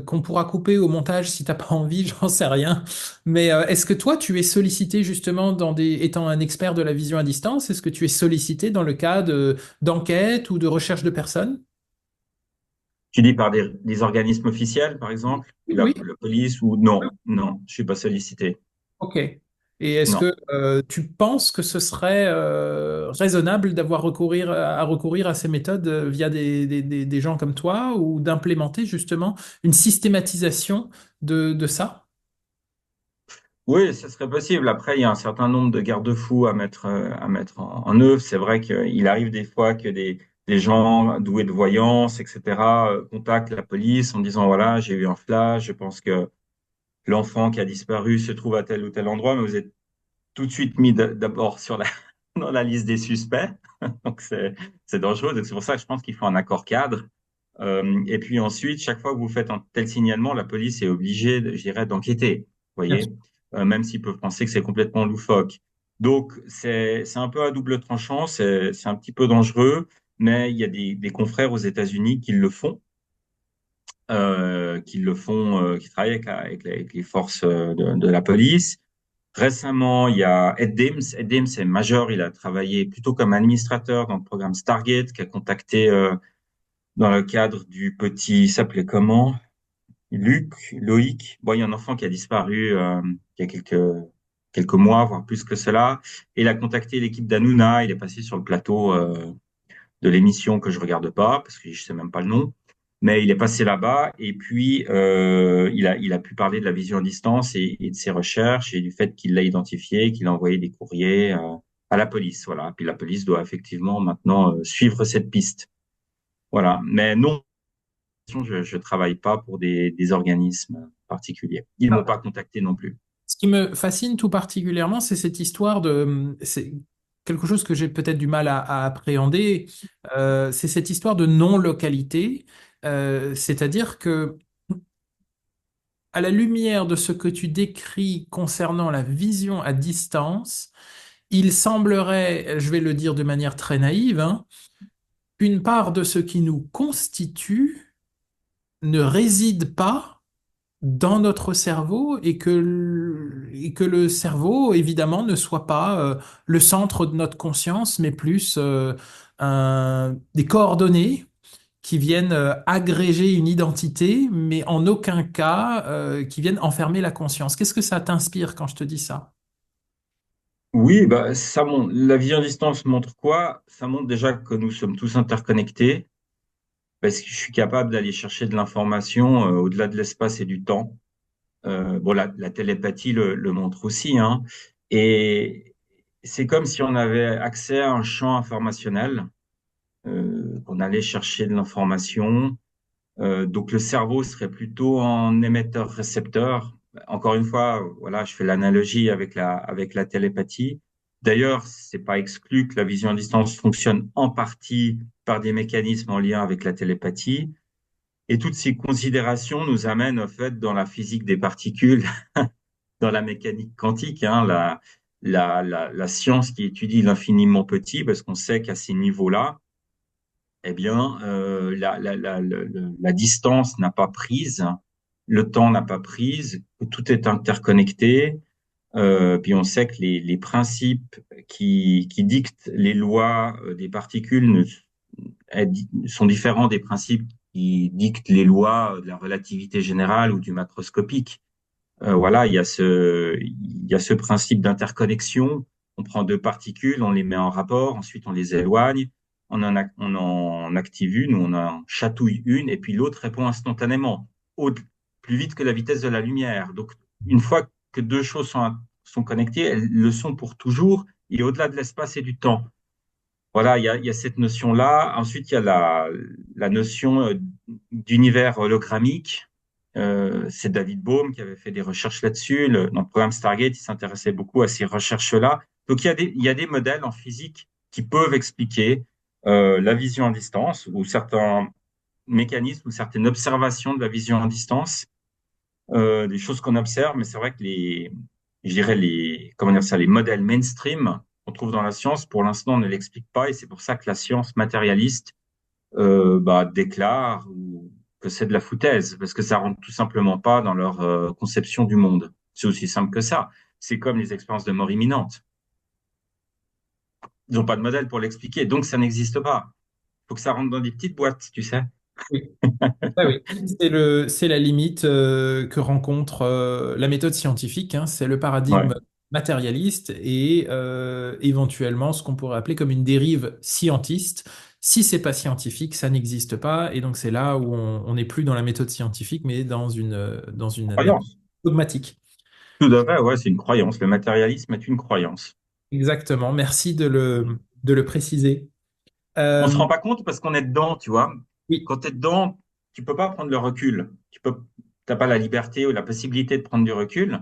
qu'on pourra couper au montage si t'as pas envie, j'en sais rien. Mais est-ce que toi tu es sollicité justement étant un expert de la vision à distance, est-ce que tu es sollicité dans le cas d'enquête ou de recherche de personnes? Tu dis par des organismes officiels, par exemple, Oui. la police ou non, non, je suis pas sollicité. Ok. Et est-ce Non. que tu penses que ce serait raisonnable à recourir à ces méthodes via des gens comme toi ou d'implémenter justement une systématisation de ça? Oui, ce serait possible. Après, il y a un certain nombre de garde-fous à mettre en œuvre. C'est vrai qu'il arrive des fois que des gens doués de voyance, etc., contactent la police en disant, voilà, j'ai eu un flash, je pense que l'enfant qui a disparu se trouve à tel ou tel endroit, mais vous êtes tout de suite mis d'abord sur la, dans la liste des suspects. Donc, c'est dangereux. Donc, c'est pour ça que je pense qu'il faut un accord cadre. Et puis ensuite, chaque fois que vous faites un tel signalement, la police est obligée, je dirais, d'enquêter. Vous Bien voyez, sûr. même s'ils peuvent penser que c'est complètement loufoque. Donc, c'est un peu à double tranchant, c'est un petit peu dangereux, mais il y a des confrères aux États-Unis qui travaillent avec les forces de la police. Récemment, il y a Ed Dims. Ed Dims est major, il a travaillé plutôt comme administrateur dans le programme Stargate, qui a contacté dans le cadre du petit, il s'appelait comment? Luc, Loïc. Bon, il y a un enfant qui a disparu il y a quelques mois, voire plus que cela. Et il a contacté l'équipe d'Hanouna. Il est passé sur le plateau de l'émission que je regarde pas, parce que je sais même pas le nom. Mais il est passé là-bas et puis il a pu parler de la vision à distance et de ses recherches et du fait qu'il l'a identifié, qu'il a envoyé des courriers à la police. Voilà. Puis la police doit effectivement maintenant suivre cette piste. Voilà. Mais non, je travaille pas pour des organismes particuliers. Ils m'ont pas contacté non plus. Ce qui me fascine tout particulièrement, c'est cette histoire de... C'est quelque chose que j'ai peut-être du mal à appréhender. C'est cette histoire de non-localité. C'est-à-dire que, à la lumière de ce que tu décris concernant la vision à distance, il semblerait, je vais le dire de manière très naïve, hein, qu'une part de ce qui nous constitue ne réside pas dans notre cerveau et que le cerveau, évidemment, ne soit pas le centre de notre conscience, mais plus des coordonnées qui viennent agréger une identité, mais en aucun cas qui viennent enfermer la conscience. Qu'est-ce que ça t'inspire quand je te dis ça? Oui, bah, ça montre, la vision à distance montre quoi? Ça montre déjà que nous sommes tous interconnectés, parce que je suis capable d'aller chercher de l'information au-delà de l'espace et du temps. Bon, la télépathie le montre aussi, hein. Et c'est comme si on avait accès à un champ informationnel, qu'on allait chercher de l'information. Donc le cerveau serait plutôt en émetteur-récepteur. Encore une fois, voilà, je fais l'analogie avec la télépathie. D'ailleurs, c'est pas exclu que la vision à distance fonctionne en partie par des mécanismes en lien avec la télépathie. Et toutes ces considérations nous amènent au fait dans la physique des particules, dans la mécanique quantique, hein, la science qui étudie l'infiniment petit, parce qu'on sait qu'à ces niveaux-là, eh bien, la distance n'a pas prise, le temps n'a pas prise, tout est interconnecté. Puis on sait que les principes qui dictent les lois des particules sont différents des principes qui dictent les lois de la relativité générale ou du macroscopique. Voilà, il y a ce principe d'interconnexion. On prend deux particules, on les met en rapport, ensuite on les éloigne, on en active une, ou on en chatouille une, et puis l'autre répond instantanément, plus vite que la vitesse de la lumière. Donc, une fois que deux choses sont connectées, elles le sont pour toujours, et au-delà de l'espace et du temps. Voilà, il y a cette notion-là. Ensuite, il y a la notion d'univers hologrammique. C'est David Bohm qui avait fait des recherches là-dessus. Dans le programme Stargate, il s'intéressait beaucoup à ces recherches-là. Donc, il y a des modèles en physique qui peuvent expliquer la vision à distance ou certains mécanismes ou certaines observations de la vision à distance, des choses qu'on observe. Mais c'est vrai que je dirais comment dire ça, les modèles mainstream qu'on trouve dans la science, pour l'instant, ne l'expliquent pas. Et c'est pour ça que la science matérialiste déclarent que c'est de la foutaise, parce que ça rentre tout simplement pas dans leur conception du monde. C'est aussi simple que ça. C'est comme les expériences de mort imminente. Ils n'ont pas de modèle pour l'expliquer, donc ça n'existe pas. Il faut que ça rentre dans des petites boîtes, tu sais. Oui. Ah oui, c'est la limite que rencontre la méthode scientifique, hein, c'est le Ouais. paradigme matérialiste et éventuellement ce qu'on pourrait appeler comme une dérive scientiste. Si c'est pas scientifique, ça n'existe pas. Et donc c'est là où on n'est plus dans la méthode scientifique, mais dans une analyse Croyance. dogmatique. Tout à fait, ouais, c'est une croyance. Le matérialisme est une croyance. Exactement. Merci de le préciser. On se Euh, rend pas compte parce qu'on est dedans, tu vois. oui. Quand tu es dedans, tu peux pas prendre le recul. T'as pas la liberté ou la possibilité de prendre du recul,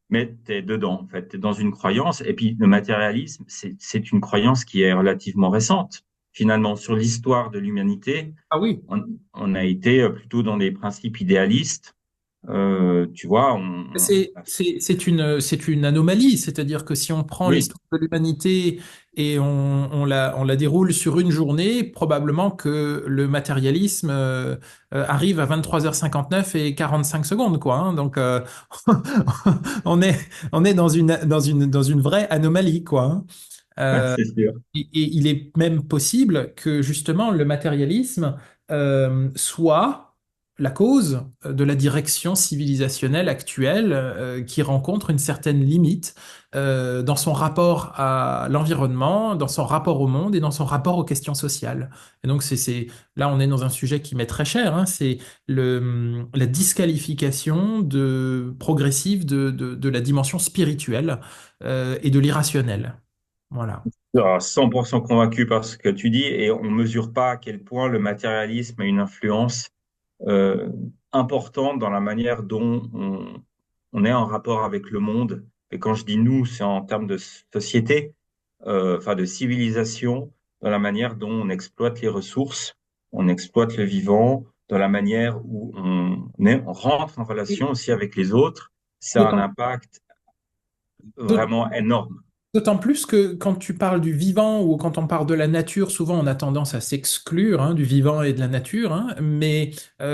mais tu es dedans, en fait. Tu es dans une croyance. Et puis, le matérialisme, c'est une croyance qui est relativement récente. Finalement, sur l'histoire de l'humanité, Ah oui. on a été plutôt dans des principes idéalistes. Tu vois, C'est une anomalie, c'est-à-dire que si on prend oui, l'histoire de l'humanité et on la déroule sur une journée, probablement que le matérialisme arrive à 23h59 et 45 secondes, quoi, hein. Donc, on est, on est dans une vraie anomalie, quoi, hein. ouais, Euh, c'est sûr. et il est même possible que justement le matérialisme soit la cause de la direction civilisationnelle actuelle qui rencontre une certaine limite dans son rapport à l'environnement, dans son rapport au monde et dans son rapport aux questions sociales. Et donc là on est dans un sujet qui m'est très cher, hein, c'est la disqualification progressive de la dimension spirituelle et de l'irrationnel. Voilà. À 100% convaincu par ce que tu dis et on mesure pas à quel point le matérialisme a une influence euh, importante dans la manière dont on est en rapport avec le monde. Et quand je dis nous, c'est en termes de société, enfin de civilisation, dans la manière dont on exploite les ressources, on exploite le vivant, dans la manière où on rentre en relation Et aussi avec les autres. Ça a un D'autant impact d'aut- vraiment énorme. d'autant plus que quand tu parles du vivant ou quand on parle de la nature, souvent on a tendance à s'exclure hein, du vivant et de la nature, hein. Mais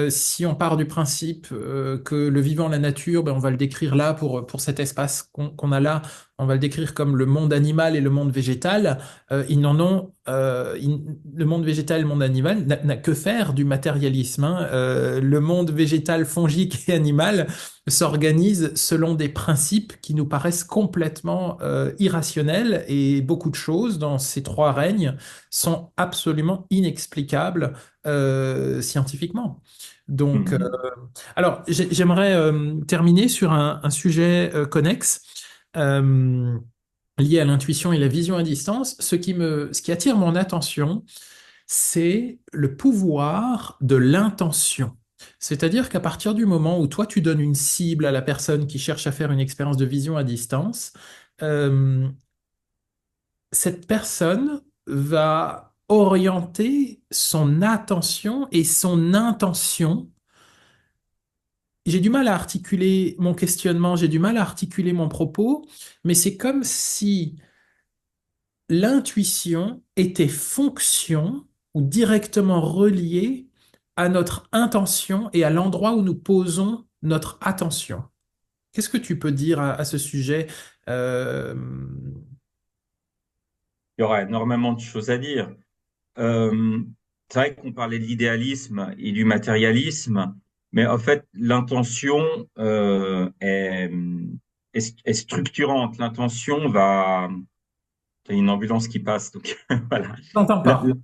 si on part du principe que le vivant, la nature, ben, on va le décrire là pour cet espace qu'on a là, on va le décrire comme le monde animal et le monde végétal, ils n'en ont, le monde végétal et le monde animal n'a que faire du matérialisme, hein. Le monde végétal, fongique et animal s'organise selon des principes qui nous paraissent complètement irrationnels et beaucoup de choses dans ces trois règnes sont absolument inexplicables scientifiquement. Donc, Mhm. alors j'aimerais terminer sur un sujet connexe euh, lié à l'intuition et la vision à distance. Ce qui attire mon attention, c'est le pouvoir de l'intention. C'est-à-dire qu'à partir du moment où toi, tu donnes une cible à la personne qui cherche à faire une expérience de vision à distance, euh, cette personne va orienter son attention et son intention. J'ai du mal à articuler mon questionnement, j'ai du mal à articuler mon propos, mais c'est comme si l'intuition était fonction ou directement reliée à notre intention et à l'endroit où nous posons notre attention. Qu'est-ce que tu peux dire à ce sujet? Euh, Il y aura énormément de choses à dire. Euh, c'est vrai qu'on parlait de l'idéalisme et du matérialisme, mais en fait, l'intention est structurante. L'intention va... Il y a une ambulance qui passe, donc voilà. je n'entends La- pas. la-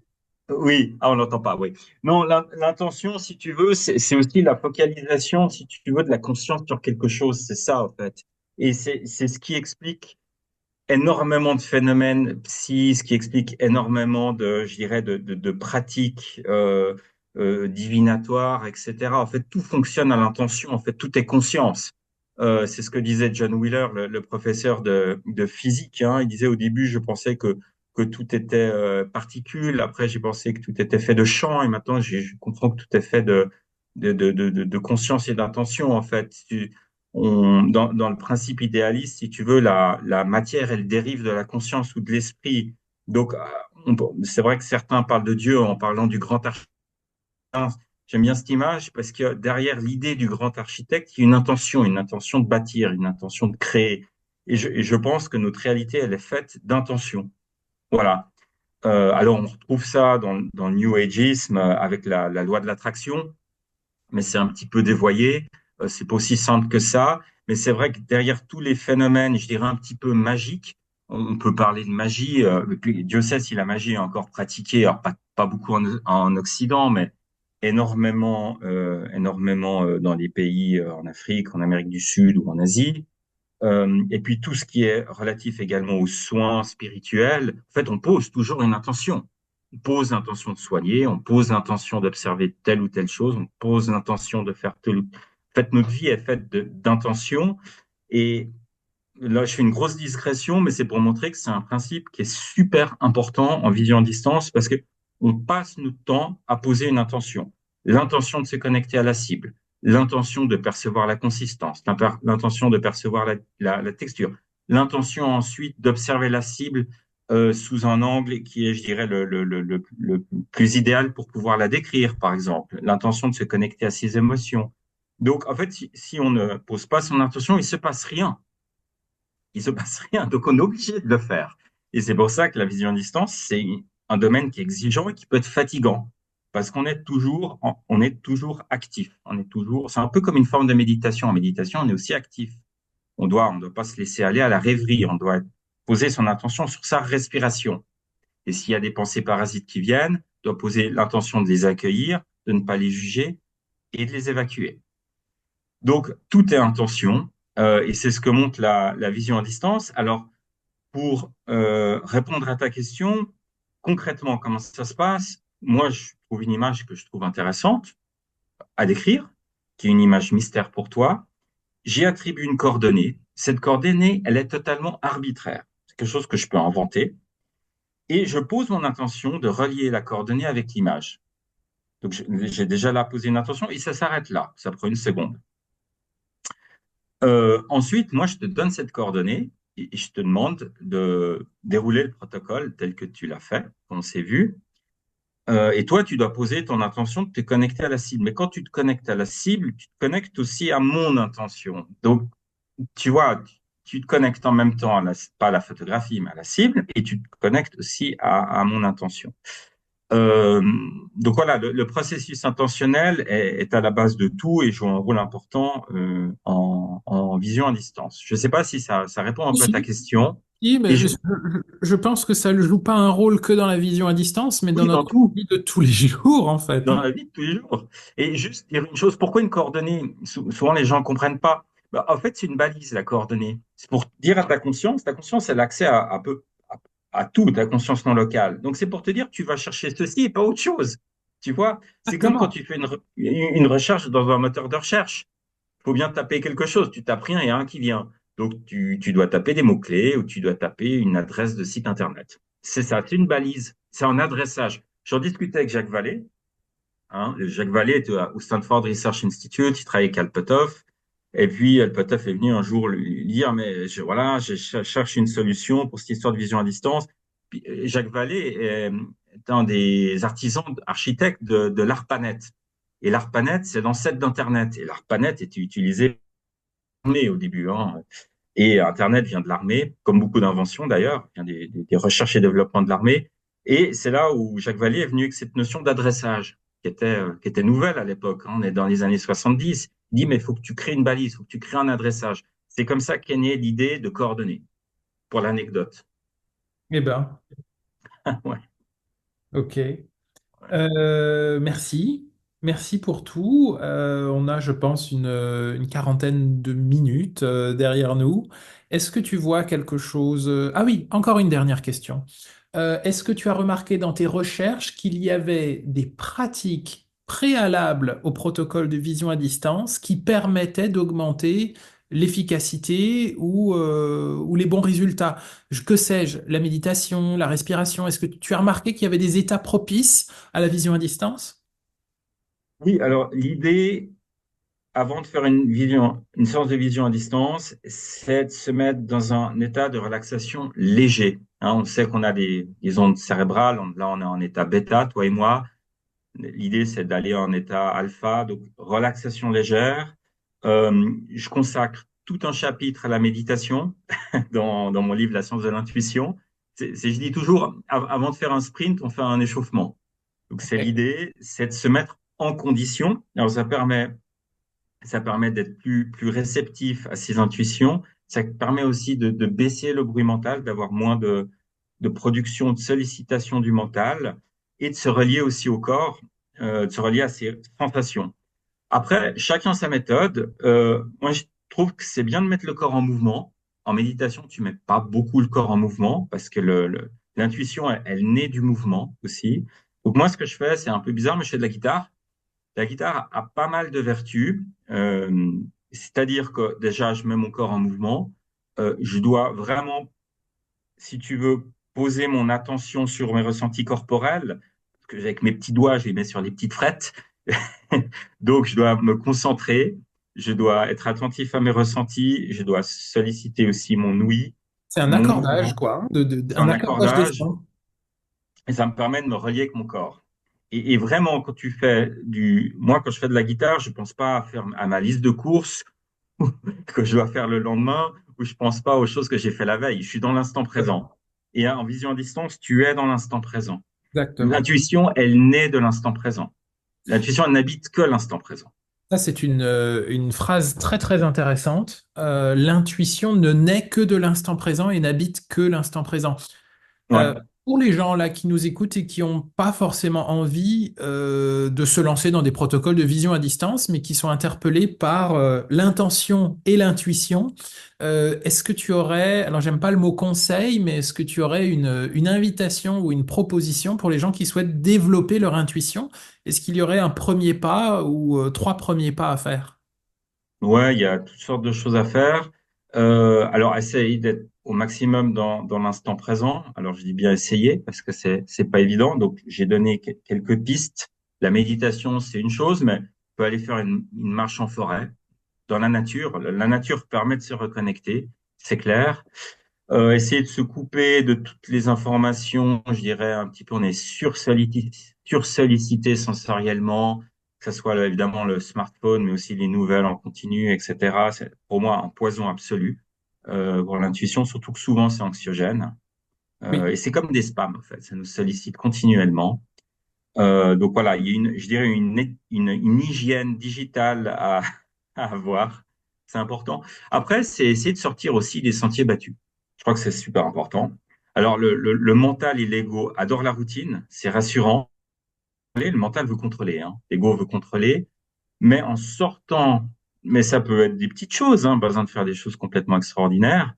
oui, ah, on l'entend pas, oui. Non, l'intention, si tu veux, c'est aussi la focalisation, si tu veux, de la conscience sur quelque chose. C'est ça, en fait. Et c'est ce qui explique énormément de phénomènes psy, ce qui explique énormément de, je dirais, de pratiques divinatoires, etc. En fait, tout fonctionne à l'intention. En fait, tout est conscience. C'est ce que disait John Wheeler, le professeur de physique, hein. Il disait au début, je pensais que tout était particules. Après, j'ai pensé que tout était fait de champs. Et maintenant, je comprends que tout est fait de conscience et d'intention. En fait, dans le principe idéaliste, si tu veux, la matière, elle dérive de la conscience ou de l'esprit. Donc, c'est vrai que certains parlent de Dieu en parlant du grand architecte. J'aime bien cette image parce que derrière l'idée du grand architecte, il y a une intention de bâtir, une intention de créer. Et je pense que notre réalité, elle est faite d'intention. Voilà. Alors, on retrouve ça dans le New Ageisme avec la loi de l'attraction, mais c'est un petit peu dévoyé. C'est pas aussi simple que ça. Mais c'est vrai que derrière tous les phénomènes, je dirais un petit peu magiques, on peut parler de magie. Dieu sait si la magie est encore pratiquée, alors pas beaucoup en Occident, mais énormément dans les pays en Afrique, en Amérique du Sud ou en Asie. Et puis tout ce qui est relatif également aux soins spirituels, en fait, on pose toujours une intention. On pose l'intention de soigner, on pose l'intention d'observer telle ou telle chose, on pose l'intention de faire telle ou... En fait, notre vie est faite d'intentions. Et là, je fais une grosse discrétion, mais c'est pour montrer que c'est un principe qui est super important en vision à distance parce que on passe notre temps à poser une intention. L'intention de se connecter à la cible, l'intention de percevoir la consistance, l'intention de percevoir la texture, l'intention ensuite d'observer la cible sous un angle qui est, je dirais, le plus idéal pour pouvoir la décrire, par exemple, l'intention de se connecter à ses émotions. Donc, en fait, si on ne pose pas son intention, il se passe rien, il se passe rien. Donc, on est obligé de le faire. Et c'est pour ça que la vision à distance, c'est un domaine qui est exigeant et qui peut être fatigant. Parce qu'on est toujours, on est toujours actif. On est toujours, c'est un peu comme une forme de méditation. En méditation, on est aussi actif. On doit pas se laisser aller à la rêverie. On doit poser son attention sur sa respiration. Et s'il y a des pensées parasites qui viennent, on doit poser l'intention de les accueillir, de ne pas les juger et de les évacuer. Donc, tout est intention. Et c'est ce que montre la vision à distance. Alors, pour répondre à ta question, concrètement, comment ça se passe? Moi, je trouve une image que je trouve intéressante à décrire, qui est une image mystère pour toi. J'y attribue une coordonnée. Cette coordonnée, elle est totalement arbitraire. C'est quelque chose que je peux inventer. Et je pose mon intention de relier la coordonnée avec l'image. Donc, j'ai déjà là posé une intention et ça s'arrête là. Ça prend une seconde. Ensuite, moi, je te donne cette coordonnée et je te demande de dérouler le protocole tel que tu l'as fait, qu'on s'est vu. Et toi, tu dois poser ton intention de te connecter à la cible. Mais quand tu te connectes à la cible, tu te connectes aussi à mon intention. Donc, tu vois, tu te connectes en même temps pas à la photographie, mais à la cible, et tu te connectes aussi à mon intention. Euh, donc voilà, le processus intentionnel est à la base de tout et joue un rôle important en vision à distance. Je ne sais pas si ça répond un peu à ta Si, question. si, Et mais je pense que ça ne joue pas un rôle que dans la vision à distance, mais dans oui, dans notre tout, vie de tous les jours, en fait, dans hein. la vie de tous les jours. Et juste dire une chose, pourquoi une coordonnée? Souvent les gens ne comprennent pas. Bah, en fait, c'est une balise, la coordonnée. C'est pour dire à ta conscience, elle a accès à tout, ta conscience non locale. Donc c'est pour te dire que tu vas chercher ceci et pas autre chose. Tu vois, c'est comme quand Exactement. tu fais une recherche dans un moteur de recherche. Il faut bien taper quelque chose. Tu tapes rien et il y a un qui vient. Donc tu dois taper des mots-clés ou tu dois taper une adresse de site Internet. C'est ça, c'est une balise. C'est un adressage. J'en discutais avec Jacques Vallée. Hein. Jacques Vallée était au Stanford Research Institute, il travaillait avec Alpatov. Et puis Alpatov est venu un jour lui dire, mais voilà, je cherche une solution pour cette histoire de vision à distance. Puis, Jacques Vallée est un des artisans architectes de l'ARPANET. Et l'ARPANET, c'est l'ancêtre d'Internet. Et l'ARPANET était utilisé l'armée au début. Hein. Et Internet vient de l'armée, comme beaucoup d'inventions d'ailleurs, vient des recherches et développements de l'armée. Et c'est là où Jacques Vallée est venu avec cette notion d'adressage, qui était nouvelle à l'époque. Hein. On est dans les années 70. Il dit, mais il faut que tu crées une balise, il faut que tu crées un adressage. C'est comme ça qu'est née l'idée de coordonnées, pour l'anecdote. Eh ben, Ouais. ok. Merci. Merci pour tout. On a, je pense, une quarantaine de minutes derrière nous. Est-ce que tu vois quelque chose... Ah oui, encore une dernière question. Est-ce que tu as remarqué dans tes recherches qu'il y avait des pratiques préalables au protocole de vision à distance qui permettaient d'augmenter l'efficacité ou les bons résultats? Que sais-je, la méditation, la respiration, est-ce que tu as remarqué qu'il y avait des états propices à la vision à distance? Oui, alors l'idée, avant de faire une séance de vision à distance, c'est de se mettre dans un état de relaxation léger. Hein, on sait qu'on a des ondes cérébrales. Là, on est en état bêta, toi et moi. L'idée, c'est d'aller en état alpha, donc relaxation légère. Je consacre tout un chapitre à la méditation dans mon livre La science de l'intuition. Je dis toujours, avant de faire un sprint, on fait un échauffement. Donc, c'est Ok. l'idée, c'est de se mettre en condition. Alors, ça permet Ça permet d'être plus réceptif à ses intuitions. Ça permet aussi de baisser le bruit mental, d'avoir moins de production, de sollicitation du mental et de se relier aussi au corps, de se relier à ses sensations. Après, chacun sa méthode. Moi, je trouve que c'est bien de mettre le corps en mouvement. En méditation, tu mets pas beaucoup le corps en mouvement parce que l'intuition, elle naît du mouvement aussi. Donc moi, ce que je fais, c'est un peu bizarre, mais je fais de la guitare. La guitare a pas mal de vertus. C'est-à-dire que déjà, je mets mon corps en mouvement. Je dois vraiment, si tu veux, poser mon attention sur mes ressentis corporels. Parce que avec mes petits doigts, je les mets sur les petites frettes. Donc, je dois me concentrer. Je dois être attentif à mes ressentis. Je dois solliciter aussi mon ouïe, C'est un mon accordage, mouvement, quoi, hein, un un accordage des accordage. sons. Et ça me permet de me relier avec mon corps. Et vraiment, quand tu fais moi, quand je fais de la guitare, je pense pas à ma liste de courses que je dois faire le lendemain, ou je pense pas aux choses que j'ai fait la veille. Je suis dans l'instant présent. Et en vision à distance, tu es dans l'instant présent. Exactement. L'intuition, elle naît de l'instant présent. L'intuition, elle n'habite que l'instant présent. Ça, c'est une phrase très très intéressante. L'intuition ne naît que de l'instant présent et n'habite que l'instant présent. Ouais. Pour les gens là qui nous écoutent et qui n'ont pas forcément envie de se lancer dans des protocoles de vision à distance, mais qui sont interpellés par l'intention et l'intuition, est-ce que tu aurais, alors j'aime pas le mot conseil, mais est-ce que tu aurais une invitation ou une proposition pour les gens qui souhaitent développer leur intuition? Est-ce qu'il y aurait un premier pas ou trois premiers pas à faire? Ouais, il y a toutes sortes de choses à faire. Alors, essaye d'être au maximum dans l'instant présent. Alors, je dis bien essayer parce que c'est pas évident. Donc, j'ai donné quelques pistes. La méditation, c'est une chose, mais on peut aller faire une marche en forêt, dans la nature. La nature permet de se reconnecter, c'est clair. Essayer de se couper de toutes les informations, je dirais un petit peu, on est sursollicité sensoriellement, que ce soit évidemment le smartphone, mais aussi les nouvelles en continu, etc. C'est pour moi un poison absolu pour l'intuition, surtout que souvent c'est anxiogène. Oui. Et c'est comme des spams, en fait, ça nous sollicite continuellement. Donc voilà, il y a je dirais une hygiène digitale à avoir, c'est important. Après, c'est essayer de sortir aussi des sentiers battus. Je crois que c'est super important. Alors, le mental et l'ego adorent la routine, c'est rassurant. Le mental veut contrôler, hein. L'ego veut contrôler, mais en sortant, mais ça peut être des petites choses, hein, pas besoin de faire des choses complètement extraordinaires,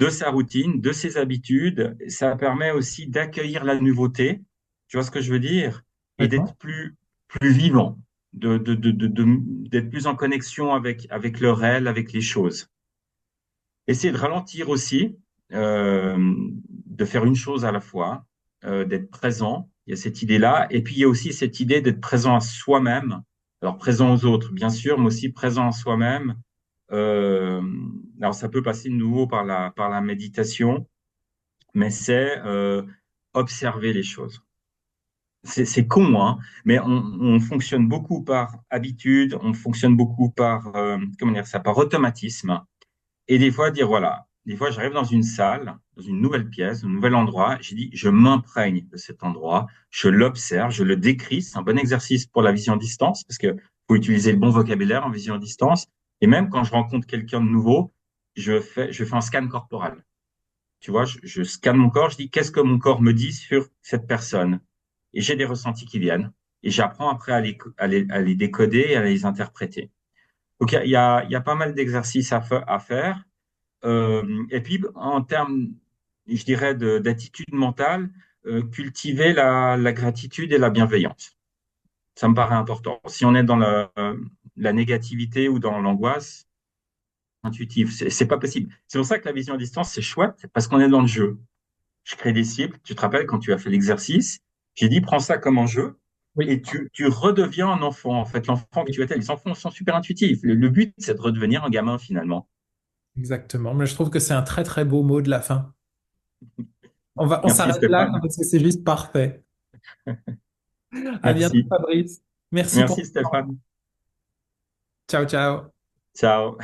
de sa routine, de ses habitudes. Ça permet aussi d'accueillir la nouveauté. Tu vois ce que je veux dire? Et d'être Complètement. plus vivant, d'être plus en connexion avec le réel, avec les choses. Essayer de ralentir aussi, de faire une chose à la fois, d'être présent. Il y a cette idée-là. Et puis, il y a aussi cette idée d'être présent à soi-même. Alors, présent aux autres, bien sûr, mais aussi présent à soi-même. Euh, alors, ça peut passer de nouveau par la méditation, mais c'est observer les choses. C'est con, hein, mais on fonctionne beaucoup par habitude, on fonctionne beaucoup par, comment dire ça, par automatisme. Et des fois, dire, voilà, des fois, j'arrive dans une salle, dans une nouvelle pièce, un nouvel endroit, j'ai dit, je m'imprègne de cet endroit, je l'observe, je le décris. C'est un bon exercice pour la vision à distance, parce que faut utiliser le bon vocabulaire en vision à distance. Et même quand je rencontre quelqu'un de nouveau, je fais un scan corporel. Tu vois, je scanne mon corps, je dis, qu'est-ce que mon corps me dit sur cette personne? Et j'ai des ressentis qui viennent. Et j'apprends après à les décoder et à les interpréter. Donc, il y a pas mal d'exercices à faire. Et puis, en termes, je dirais, d'attitude mentale, cultiver la gratitude et la bienveillance. Ça me paraît important. Si on est dans la négativité ou dans l'angoisse intuitive, c'est pas possible. C'est pour ça que la vision à distance, c'est chouette, parce qu'on est dans le jeu. Je crée des cibles. Tu te rappelles quand tu as fait l'exercice, j'ai dit, prends ça comme un jeu. Oui. Et tu redeviens un enfant. En fait, l'enfant que tu étais, les enfants sont super intuitifs. Le but, c'est de redevenir un gamin finalement. Exactement. Mais je trouve que c'est un très très beau mot de la fin. On Merci s'arrête là Stéphane. parce que c'est juste parfait. À bientôt, Merci. Fabrice. Merci pour Merci ton temps. Stéphane. Ciao, ciao. Ciao.